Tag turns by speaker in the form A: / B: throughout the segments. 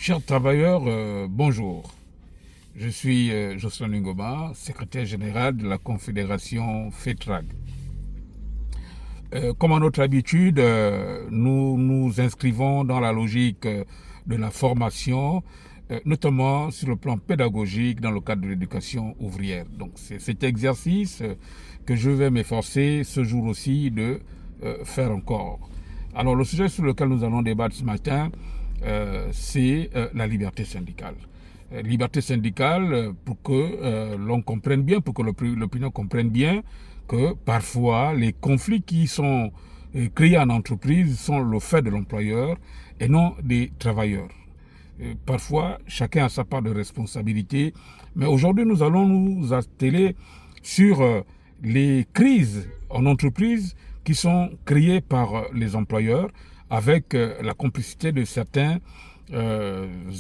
A: Chers travailleurs, bonjour. Je suis Jocelyn Ngoma, secrétaire général de la Confédération FETRAG. Comme à notre habitude, nous nous inscrivons dans la logique de la formation, notamment sur le plan pédagogique dans le cadre de l'éducation ouvrière. Donc c'est cet exercice que je vais m'efforcer ce jour aussi de faire encore. Alors le sujet sur lequel nous allons débattre ce matin, c'est la liberté syndicale. Liberté syndicale pour que l'on comprenne bien, pour que l'opinion comprenne bien que parfois les conflits qui sont créés en entreprise sont le fait de l'employeur et non des travailleurs. Parfois, chacun a sa part de responsabilité, mais aujourd'hui nous allons nous atteler sur les crises en entreprise qui sont créées par les employeurs avec la complicité de certains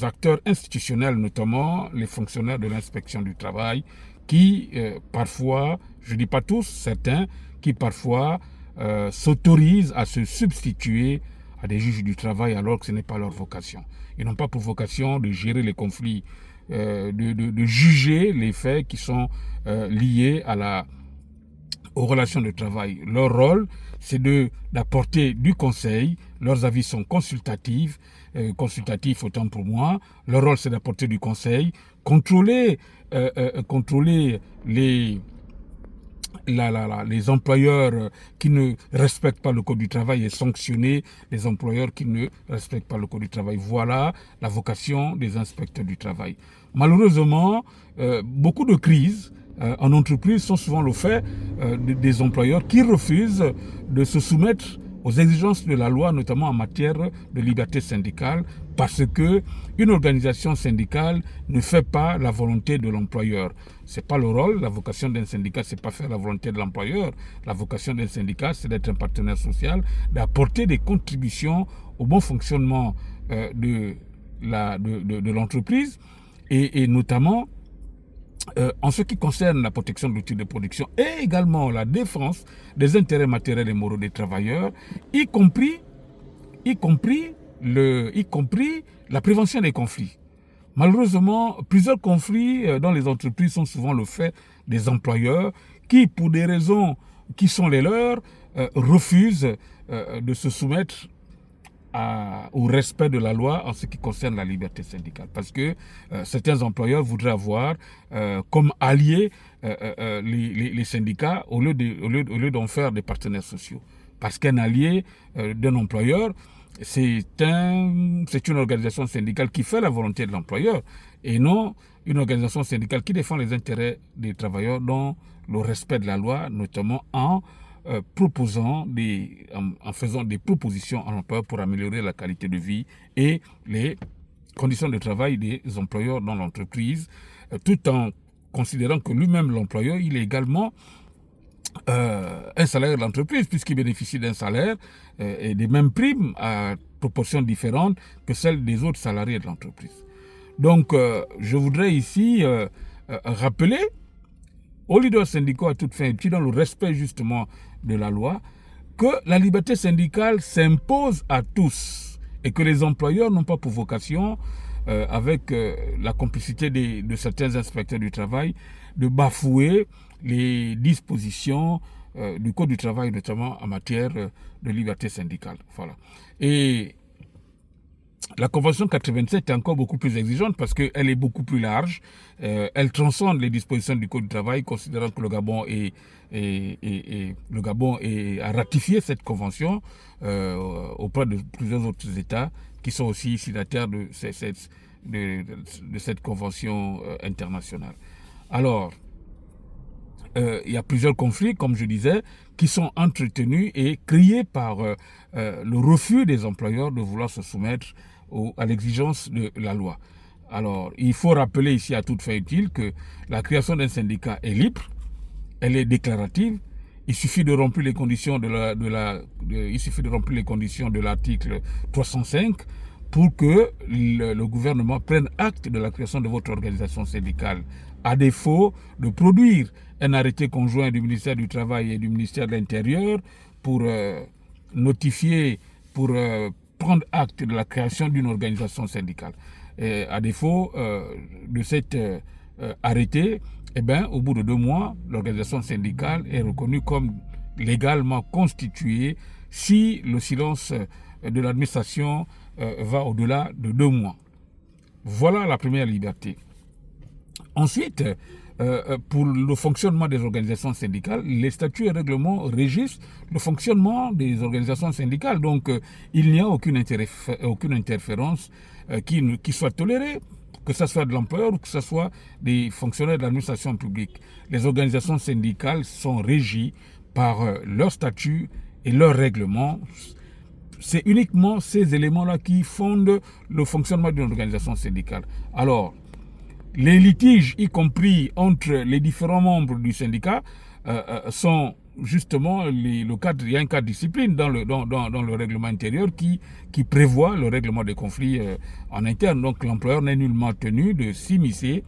A: acteurs institutionnels, notamment les fonctionnaires de l'inspection du travail, qui parfois, je ne dis pas tous, certains, qui parfois s'autorisent à se substituer à des juges du travail alors que ce n'est pas leur vocation. Ils n'ont pas pour vocation de gérer les conflits, de juger les faits qui sont liés aux relations de travail. Leur rôle, c'est d'apporter du conseil. Leurs avis sont consultatifs autant pour moi. Leur rôle, c'est d'apporter du conseil, contrôler les employeurs qui ne respectent pas le code du travail et sanctionner les employeurs qui ne respectent pas le code du travail. Voilà la vocation des inspecteurs du travail. Malheureusement, beaucoup de crises en entreprise sont souvent le fait des employeurs qui refusent de se soumettre aux exigences de la loi, notamment en matière de liberté syndicale, parce que une organisation syndicale ne fait pas la volonté de l'employeur. C'est pas le rôle, la vocation d'un syndicat, c'est pas faire la volonté de l'employeur. La vocation d'un syndicat, c'est d'être un partenaire social, d'apporter des contributions au bon fonctionnement de l'entreprise et notamment en ce qui concerne la protection de l'outil de production et également la défense des intérêts matériels et moraux des travailleurs, y compris la prévention des conflits. Malheureusement, plusieurs conflits dans les entreprises sont souvent le fait des employeurs qui, pour des raisons qui sont les leurs, refusent de se soumettre au respect de la loi en ce qui concerne la liberté syndicale. Parce que certains employeurs voudraient avoir comme alliés les syndicats au lieu d'en faire des partenaires sociaux. Parce qu'un allié d'un employeur, c'est une organisation syndicale qui fait la volonté de l'employeur et non une organisation syndicale qui défend les intérêts des travailleurs dans le respect de la loi, notamment en faisant des propositions à l'employeur pour améliorer la qualité de vie et les conditions de travail des employeurs dans l'entreprise, tout en considérant que lui-même, l'employeur, il est également un salarié de l'entreprise puisqu'il bénéficie d'un salaire et des mêmes primes à proportions différentes que celles des autres salariés de l'entreprise. Donc, je voudrais ici rappeler aux leaders syndicaux à toute fin utile, dans le respect justement de la loi, que la liberté syndicale s'impose à tous et que les employeurs n'ont pas pour vocation, avec la complicité de certains inspecteurs du travail, de bafouer les dispositions du Code du travail, notamment en matière de liberté syndicale. Voilà. Et la Convention 87 est encore beaucoup plus exigeante parce qu'elle est beaucoup plus large. Elle transcende les dispositions du Code du travail, considérant que le Gabon a ratifié cette convention auprès de plusieurs autres États qui sont aussi signataires de cette convention internationale. Alors, il y a plusieurs conflits, comme je disais, qui sont entretenus et créés par le refus des employeurs de vouloir se soumettre à l'exigence de la loi. Alors, il faut rappeler ici à toute fin utile que la création d'un syndicat est libre, elle est déclarative. Il suffit de remplir les conditions de l'article 305 pour que le gouvernement prenne acte de la création de votre organisation syndicale. À défaut de produire un arrêté conjoint du ministère du Travail et du ministère de l'Intérieur pour notifier, pour prendre acte de la création d'une organisation syndicale. Et à défaut de cet arrêté, eh bien, au bout de 2 mois, l'organisation syndicale est reconnue comme légalement constituée si le silence de l'administration va au-delà de 2 mois. Voilà la première liberté. Ensuite, pour le fonctionnement des organisations syndicales, les statuts et règlements régissent le fonctionnement des organisations syndicales. Donc, il n'y a aucune interférence qui soit tolérée, que ce soit de l'employeur ou que ce soit des fonctionnaires de l'administration publique. Les organisations syndicales sont régies par leurs statuts et leurs règlements. C'est uniquement ces éléments-là qui fondent le fonctionnement d'une organisation syndicale. Alors, les litiges, y compris entre les différents membres du syndicat, sont justement le cadre. Il y a un cadre de discipline dans le règlement intérieur qui prévoit le règlement des conflits en interne. Donc l'employeur n'est nullement tenu de s'immiscer,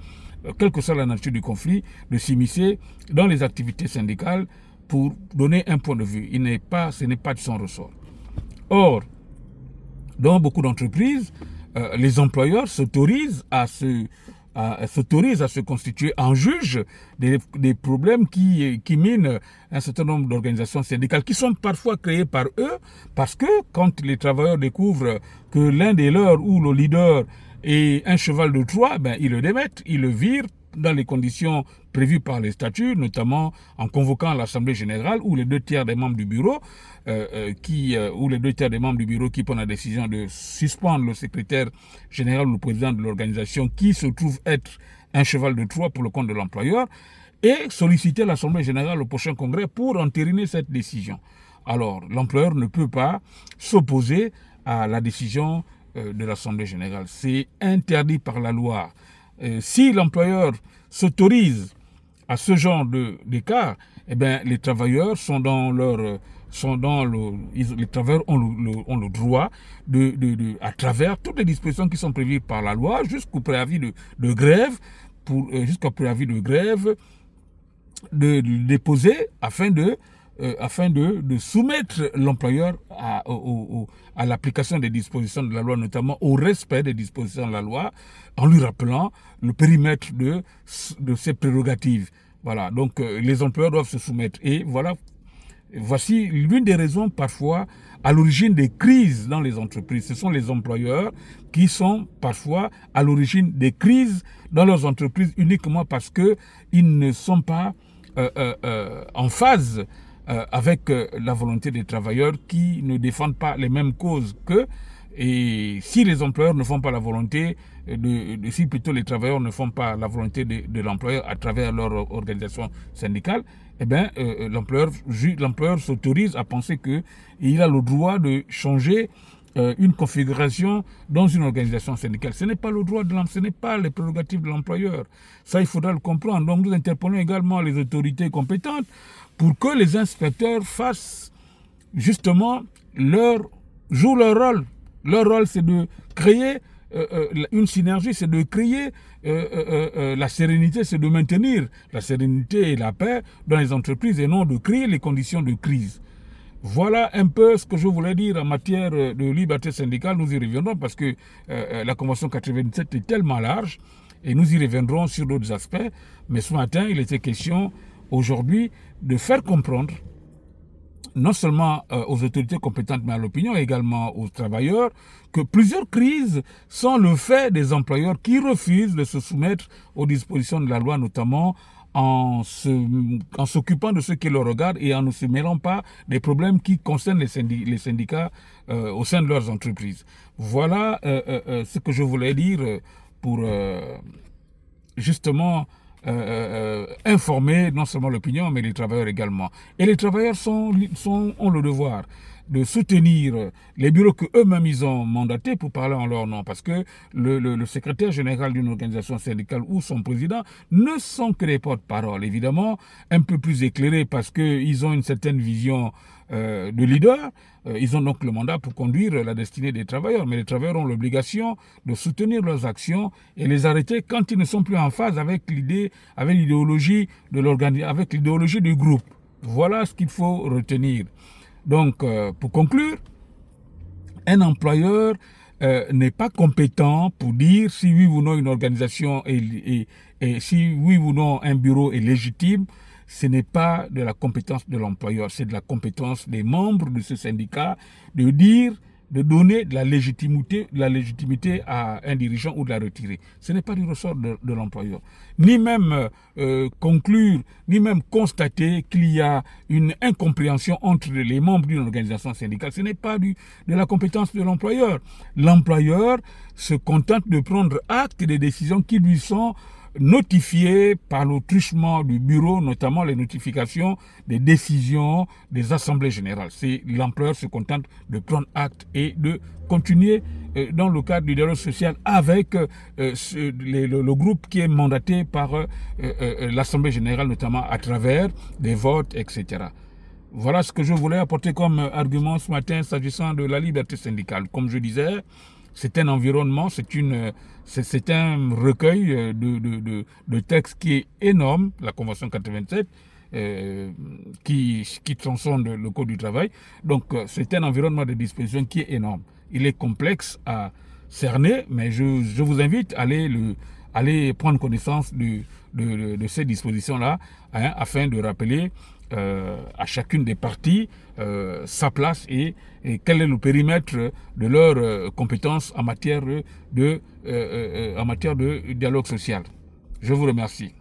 A: quelle que soit la nature du conflit, de s'immiscer dans les activités syndicales pour donner un point de vue. Ce n'est pas de son ressort. Or, dans beaucoup d'entreprises, les employeurs s'autorisent à se constituer en juge des problèmes qui minent un certain nombre d'organisations syndicales qui sont parfois créées par eux, parce que quand les travailleurs découvrent que l'un des leurs ou le leader est un cheval de Troie, ben, ils le démettent, ils le virent dans les conditions prévues par les statuts, notamment en convoquant l'Assemblée générale où les 2/3 des membres du bureau qui prennent la décision de suspendre le secrétaire général ou le président de l'organisation qui se trouve être un cheval de Troie pour le compte de l'employeur et solliciter l'Assemblée générale au prochain congrès pour entériner cette décision. Alors, l'employeur ne peut pas s'opposer à la décision de l'Assemblée générale. C'est interdit par la loi. Si l'employeur s'autorise à ce genre de cas, eh bien, les travailleurs les travailleurs ont le droit à travers toutes les dispositions qui sont prévues par la loi jusqu'au préavis de grève, de déposer afin de soumettre l'employeur à l'application des dispositions de la loi, notamment au respect des dispositions de la loi, en lui rappelant le périmètre de ses prérogatives. Voilà, donc les employeurs doivent se soumettre. Et voici l'une des raisons parfois à l'origine des crises dans les entreprises. Ce sont les employeurs qui sont parfois à l'origine des crises dans leurs entreprises uniquement parce qu'ils ne sont pas en phase avec la volonté des travailleurs qui ne défendent pas les mêmes causes qu'eux. Et si les employeurs ne font pas la volonté, si plutôt les travailleurs ne font pas la volonté de l'employeur à travers leur organisation syndicale, eh bien, l'employeur s'autorise à penser qu'il a le droit de changer une configuration dans une organisation syndicale. Ce n'est pas le droit ce n'est pas les prérogatives de l'employeur. Ça, il faudra le comprendre. Donc, nous interpellons également les autorités compétentes pour que les inspecteurs fassent justement jouent leur rôle. Leur rôle, c'est de créer une synergie, c'est de créer la sérénité, c'est de maintenir la sérénité et la paix dans les entreprises et non de créer les conditions de crise. Voilà un peu ce que je voulais dire en matière de liberté syndicale. Nous y reviendrons parce que la Convention 97 est tellement large et nous y reviendrons sur d'autres aspects. Mais ce matin, il était question aujourd'hui de faire comprendre non seulement aux autorités compétentes, mais à l'opinion, également aux travailleurs, que plusieurs crises sont le fait des employeurs qui refusent de se soumettre aux dispositions de la loi, notamment en s'occupant de ce qui leur regarde et en ne se mêlant pas des problèmes qui concernent les syndicats au sein de leurs entreprises. Voilà ce que je voulais dire pour justement informer non seulement l'opinion, mais les travailleurs également. Et les travailleurs ont le devoir de soutenir les bureaux qu'eux-mêmes ils ont mandatés pour parler en leur nom, parce que le secrétaire général d'une organisation syndicale ou son président ne sont que des porte-parole, évidemment, un peu plus éclairés parce qu'ils ont une certaine vision de leader. Ils ont donc le mandat pour conduire la destinée des travailleurs, mais les travailleurs ont l'obligation de soutenir leurs actions et les arrêter quand ils ne sont plus en phase avec l'idéologie du groupe. Voilà ce qu'il faut retenir. Donc, pour conclure, Un employeur n'est pas compétent pour dire si oui ou non une organisation et si oui ou non un bureau est légitime. Ce n'est pas de la compétence de l'employeur, c'est de la compétence des membres de ce syndicat de dire, de donner de la légitimité à un dirigeant ou de la retirer. Ce n'est pas du ressort de l'employeur. Ni même conclure, ni même constater qu'il y a une incompréhension entre les membres d'une organisation syndicale. Ce n'est pas de la compétence de l'employeur. L'employeur se contente de prendre acte des décisions qui lui sont notifiées par le truchement du bureau, notamment les notifications des décisions des assemblées générales. L'employeur se contente de prendre acte et de continuer dans le cadre du dialogue social avec le groupe qui est mandaté par l'assemblée générale, notamment à travers des votes, etc. Voilà ce que je voulais apporter comme argument ce matin s'agissant de la liberté syndicale. Comme je disais, c'est un environnement, c'est un recueil de textes qui est énorme, la Convention 87, qui transcende le Code du travail. Donc, c'est un environnement de disposition qui est énorme. Il est complexe à cerner, mais je vous invite à aller prendre connaissance de ces dispositions-là, hein, afin de rappeler à chacune des parties sa place et quel est le périmètre de leurs compétences en matière de dialogue social. Je vous remercie.